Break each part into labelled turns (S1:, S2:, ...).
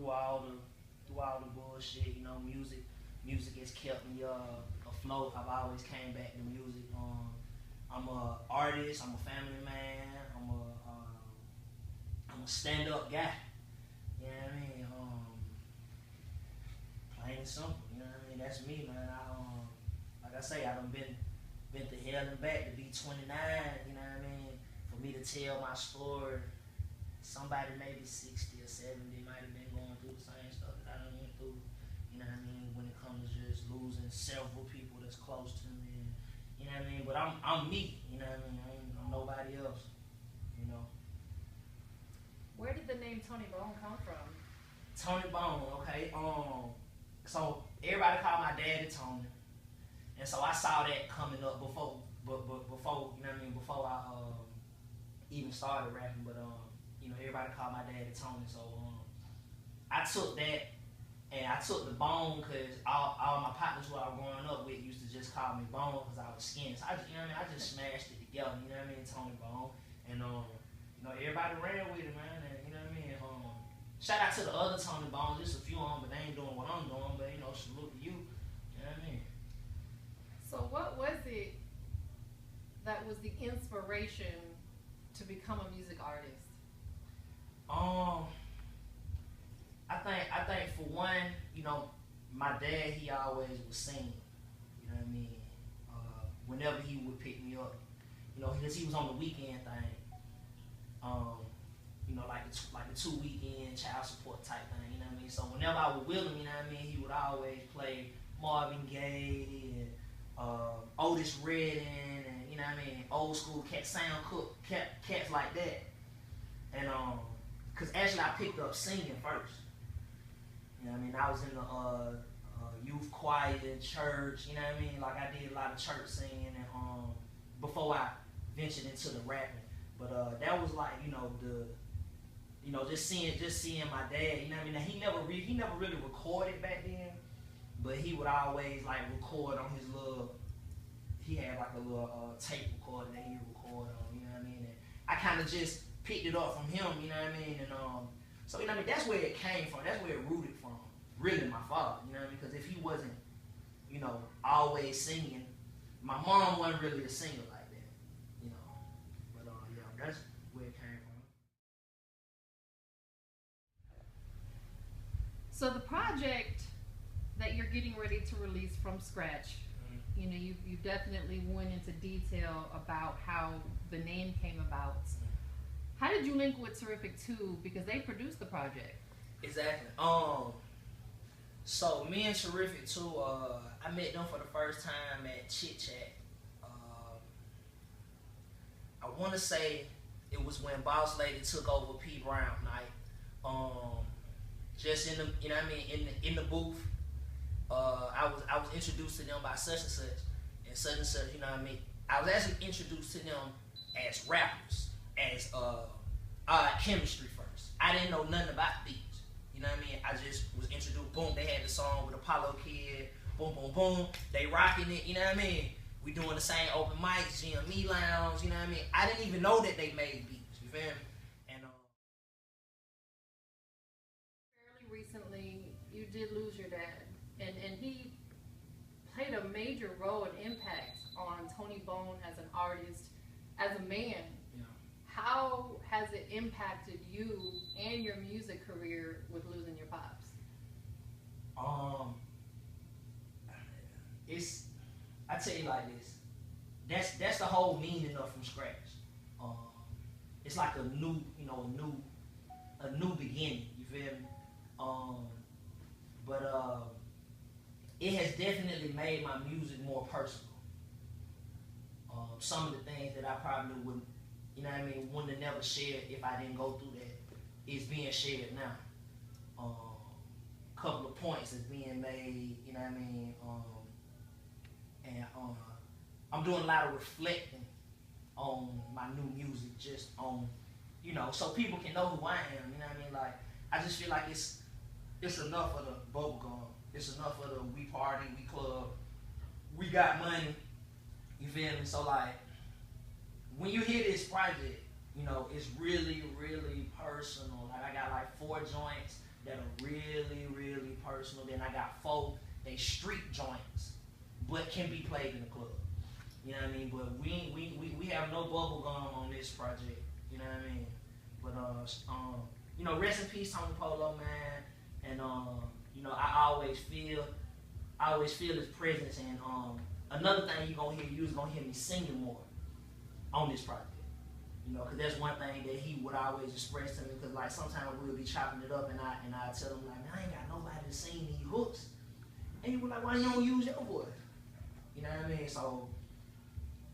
S1: through all the bullshit, you know, music has kept me afloat. I've always came back to music. I'm a artist. I'm a family man. I'm a stand-up guy. You know what I mean? Plain and simple. You know what I mean? That's me, man. Like I say, I done been to hell and back to be 29. You know what I mean? For me to tell my story, somebody maybe 60 or 70 might have been going through the same stuff that I done went through. You know what I mean? When it comes to just losing several people that's close to me. You know what I mean? But I'm me. You know what I mean? I'm nobody else. You know.
S2: Where did the name Tony Bone come from?
S1: Tony Bone, okay. So everybody called my daddy Tony, and so I saw that coming up before, before you know what I mean, before I even started rapping. But you know, everybody called my daddy Tony, so I took that and I took the Bone because all my partners who I was growing up with used to just call me Bone because I was skinny. So I just, you know what I mean, I just smashed it together. You know what I mean, Tony Bone, and you know, everybody ran with it, man, and you know what I mean. Shout out to the other Tony Bones, just a few on, but they ain't doing what I'm doing. But you know, salute to you. You know what I mean?
S2: So what was it that was the inspiration to become a music artist?
S1: I think for one, you know, my dad, he always was singing. You know what I mean? Whenever he would pick me up, you know, because he was on the weekend thing. You know, like the 2 weekend child support type thing, you know what I mean? So whenever I was with him, you know what I mean, he would always play Marvin Gaye and Otis Redding and, you know what I mean, old school cats like that. And cause actually I picked up singing first. You know what I mean? I was in the youth choir in church, you know what I mean? Like I did a lot of church singing and before I ventured into the rapping. But that was like, you know, just seeing my dad, you know what I mean? Now, he never really recorded back then, but he would always like record on his little, he had like a little tape recorder that he would record on, you know what I mean? And I kind of just picked it up from him, you know what I mean? And so, you know what I mean? That's where it came from. That's where it rooted from. Really, my father, you know what I mean? Because if he wasn't, you know, always singing, my mom wasn't really a singer like that, you know. But yeah, that's where it came from.
S2: So the project that you're getting ready to release from scratch, you know, you definitely went into detail about how the name came about. How did you link with Terrific 2? Because they produced the project.
S1: Exactly. So me and Terrific 2, I met them for the first time at Chit Chat. I want to say it was when Boss Lady took over P Brown night. Just in the, you know what I mean, in the booth. I was introduced to them by such, and such, you know what I mean. I was actually introduced to them as rappers, as chemistry first. I didn't know nothing about beats. You know what I mean? I just was introduced. Boom, they had the song with Apollo Kid. Boom, boom, boom. They rocking it. You know what I mean? We doing the same open mics, GME Lounge. You know what I mean? I didn't even know that they made beats. You feel me? And
S2: fairly recently, you did lose your dad, and he played a major role and impact on Tony Bone as an artist, as a man.
S1: yeah.
S2: How has it impacted you and your music career with losing your pops?
S1: I tell you like this. That's the whole meaning of From Scratch. It's like a new beginning. You feel me? But it has definitely made my music more personal. Some of the things that I probably wouldn't, you know what I mean, wouldn't have never shared if I didn't go through that is being shared now. Couple of points is being made, you know what I mean, and I'm doing a lot of reflecting on my new music, just on, you know, so people can know who I am, you know what I mean, like, I just feel like it's enough of the bubblegum, it's enough of the we party, we club, we got money, you feel me, so like, when you hear this project, you know, it's really, really personal. Like I got like 4 joints that are really, really personal. Then I got 4 they street joints, but can be played in the club. You know what I mean? But we have no bubble gum on this project. You know what I mean? But you know, rest in peace, Tony Polo, man. And you know, I always feel his presence. And another thing you was gonna hear me singing more on this project. You know, cause that's one thing that he would always express to me. Cause like sometimes we'll be chopping it up, and I tell him like, man, I ain't got nobody to sing these hooks. And he was like, why you don't use your voice? You know what I mean? So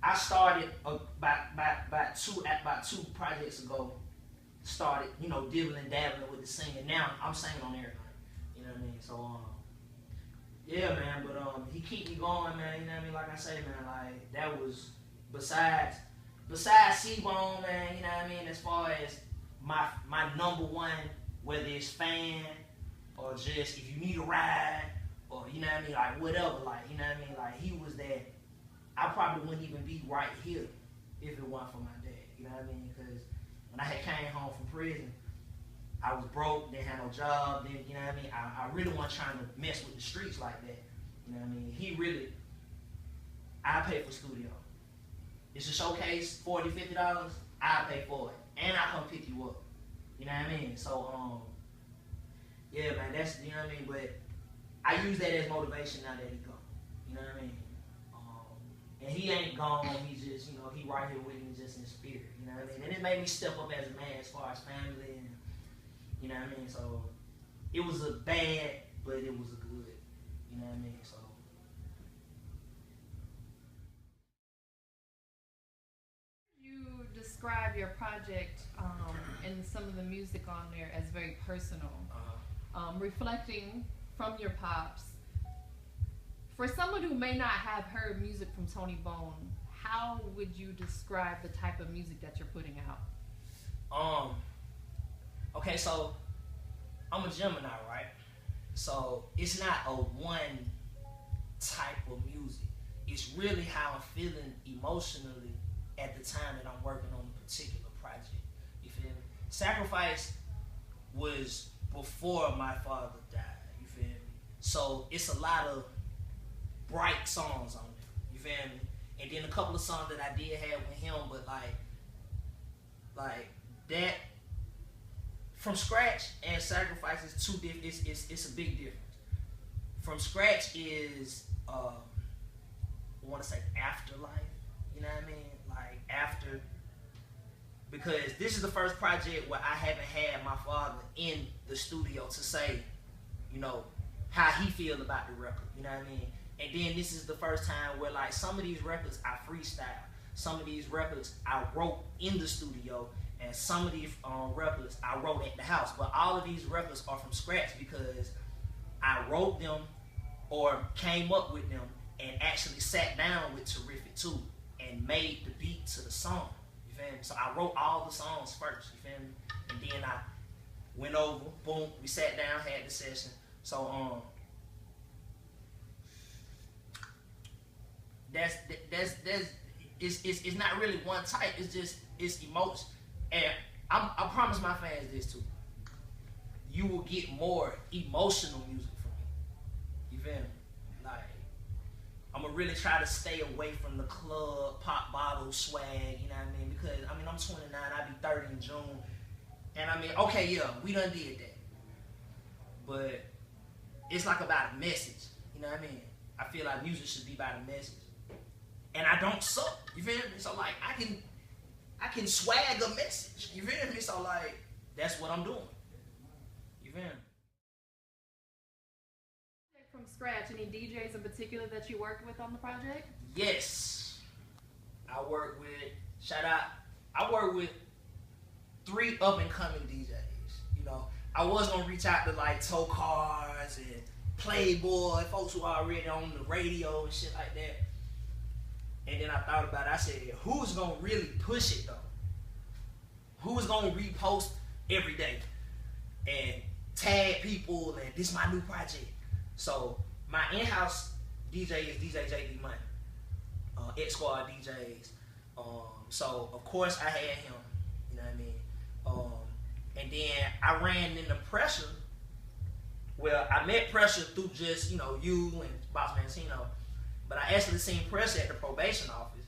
S1: I started about 2 projects ago. Started, you know, dibbling, dabbling with the singing. Now I'm singing on everything. You know what I mean? So yeah, man. But he keep me going, man. You know what I mean? Like I say, man, like that was besides C-Bone, man. You know what I mean? As far as my number one, whether it's fan or just if you need a ride or you know what I mean, like whatever, like you know what I mean, like he was there. I probably wouldn't even be right here if it weren't for my dad. You know what I mean? Because when I had came home from prison, I was broke, didn't have no job, then you know what I mean. I really wasn't trying to mess with the streets like that. You know what I mean? He really, I pay for studio. It's a showcase, $40, $50. I pay for it, and I come pick you up. You know what I mean? So yeah, man, that's you know what I mean. But I use that as motivation now that he gone. You know what I mean? And he ain't gone. He just you know he right here with me just in spirit. You know what I mean? And it made me step up as a man as far as family and you know what I mean. So it was a bad, but it was a good. You know what I mean? So.
S2: You describe your project and some of the music on there as very personal, reflecting from your pops. For someone who may not have heard music from Tony Bone, how would you describe the type of music that you're putting out?
S1: Okay, so I'm a Gemini, right? So it's not a one type of music. It's really how I'm feeling emotionally at the time that I'm working on a particular project. You feel me? Sacrifice was before my father died. You feel me? So it's a lot of bright songs on there. You feel me? And then a couple of songs that I did have with him, but like that from scratch and sacrifice is two different. It's a big difference. From scratch is I want to say afterlife. You know what I mean? Like after, because this is the first project where I haven't had my father in the studio to say, you know, how he feel about the record. You know what I mean? And then this is the first time where like some of these records I freestyle. Some of these records I wrote in the studio, and some of these records I wrote at the house. But all of these records are from scratch because I wrote them or came up with them and actually sat down with Terrific too and made the beat to the song. You feel me? So I wrote all the songs first. You feel me? And then I went over, boom, we sat down, had the session. So it's not really one type. It's just it's emotion. And I promise my fans this too. You will get more emotional music from me. You feel me? Like I'm gonna really try to stay away from the club pop bottle swag. You know what I mean? Because I mean I'm 29. I'll be 30 in June. And I mean okay, yeah, we done did that. But it's like about a message. You know what I mean? I feel like music should be about a message. And I don't suck. You feel me? So like I can swag a message. You feel me? So like that's what I'm doing. You feel me?
S2: From scratch, any DJs in particular that you worked with on the project?
S1: Yes. I work with 3 up and coming DJs. You know, I was gonna reach out to like Toe Cars and Playboy, folks who are already on the radio and shit like that. And then I thought about it. I said, who's gonna really push it though? Who's gonna repost every day and tag people and this is my new project? So my in-house DJ is DJ JD Money, X Squad DJs. So of course I had him. You know what I mean? And then I ran into pressure Well, I met Pressure through just, you know, you and Boss Mantino. But I actually seen Pressure at the probation office.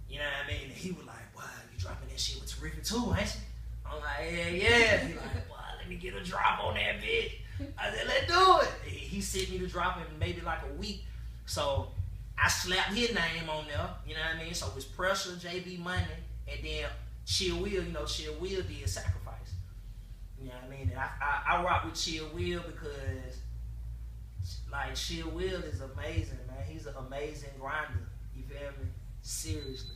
S1: You know what I mean? And he was like, "Wow, you dropping that shit with Terrific too, ain't you?" I'm like, yeah. He like, "Wow, let me get a drop on that bitch." I said, "Let's do it." He sent me to drop in maybe like a week. So I slapped his name on there. You know what I mean? So it was Pressure, JB Money, and then Chill Will. You know, Chill Will did Sacrifice. You know what I mean? And I rock with Chill Will because, like, Chill Will is amazing, man. He's an amazing grinder. You feel me? Seriously.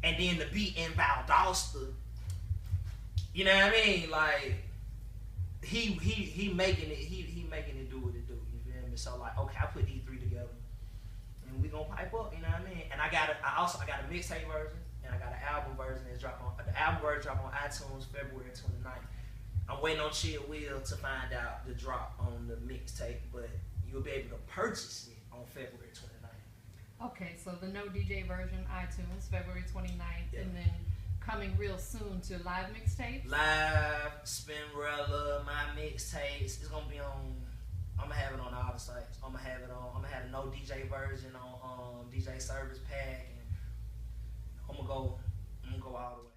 S1: And then the beat in Valdosta, you know what I mean? Like, he making it do what it do. You feel me? So like, okay, I put these three together, and we gonna pipe up. You know what I mean? And I got a mixtape version, and I got an album version that's dropped on the album version dropped on iTunes February 29th. I'm waiting on Chill Will to find out the drop on the mixtape, but you'll be able to purchase it on February 29th.
S2: Okay, so the No DJ version, iTunes, February 29th,
S1: Yeah.
S2: and then coming real soon to live mixtapes.
S1: Live, Spinrella, my mixtapes. It's gonna be on. I'm gonna have it on all the sites. I'm gonna have the No DJ version on DJ Service Pack, and I'm gonna go all the way.